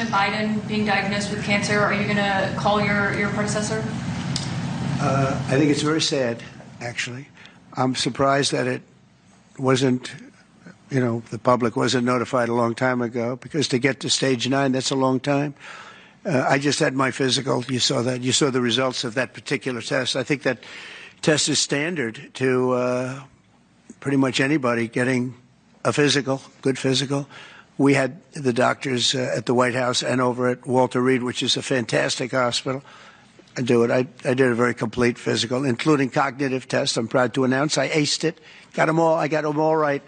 President Biden being diagnosed with cancer, are you going to call your predecessor? I think it's very sad, actually. I'm surprised that it wasn't, the public wasn't notified a long time ago, because to get to stage 9, that's a long time. I just had my physical. You saw that. You saw the results of that particular test. I think that test is standard to pretty much anybody getting a physical, good physical. We had the doctors at the White House and over at Walter Reed, which is a fantastic hospital, do it. I did a very complete physical, including cognitive tests. I'm proud to announce I aced it. Got them all. I got them all right.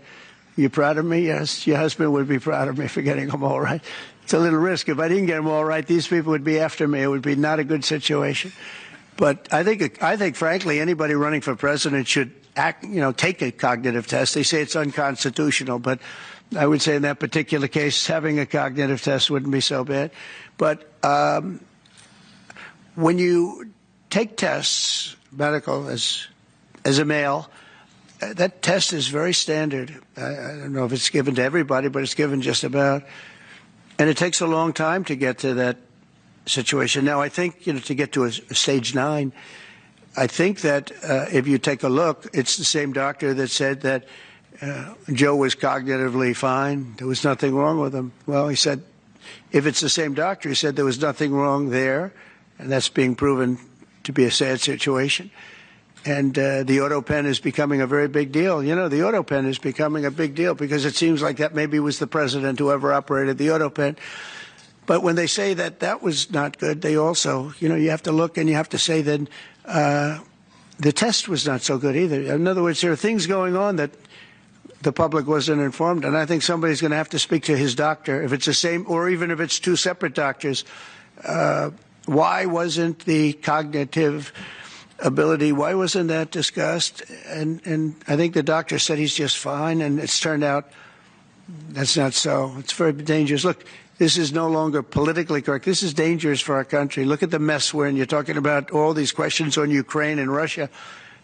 You proud of me? Yes. Your husband would be proud of me for getting them all right. It's a little risk. If I didn't get them all right, these people would be after me. It would be not a good situation. But I think, frankly, anybody running for president should take a cognitive test. They say it's unconstitutional, but I would say in that particular case, having a cognitive test wouldn't be so bad. But when you take tests, medical, as a male, that test is very standard. I don't know if it's given to everybody, but it's given just about. And it takes a long time to get to that situation. Now, I think, to get to a stage 9, I think that if you take a look, it's the same doctor that said that Joe was cognitively fine. There was nothing wrong with him. Well, he said, if it's the same doctor, he said there was nothing wrong there, and that's being proven to be a sad situation. And the auto pen is becoming a very big deal. The auto pen is becoming a big deal because it seems like that maybe was the president who ever operated the auto pen. But when they say that that was not good, they also, you have to look and you have to say that the test was not so good either. In other words, there are things going on that the public wasn't informed, and I think somebody's going to have to speak to his doctor, if it's the same, or even if it's two separate doctors. Why wasn't the cognitive ability, why wasn't that discussed? And I think the doctor said he's just fine, and it's turned out that's not so. It's very dangerous. Look, this is no longer politically correct. This is dangerous for our country. Look at the mess we're in. You're talking about all these questions on Ukraine and Russia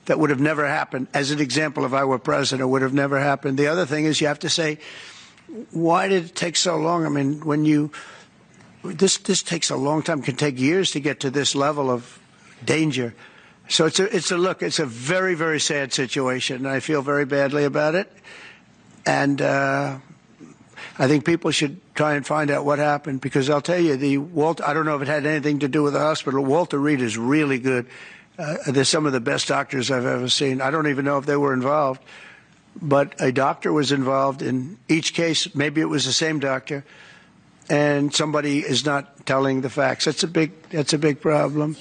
that would have never happened. As an example, if I were president, it would have never happened. The other thing is you have to say, why did it take so long? I mean, this takes a long time. It can take years to get to this level of danger. So it's a very, very sad situation. I feel very badly about it. And I think people should try and find out what happened, because I'll tell you, I don't know if it had anything to do with the hospital. Walter Reed is really good. They're some of the best doctors I've ever seen. I don't even know if they were involved, but a doctor was involved in each case. Maybe it was the same doctor, and somebody is not telling the facts. That's a big problem.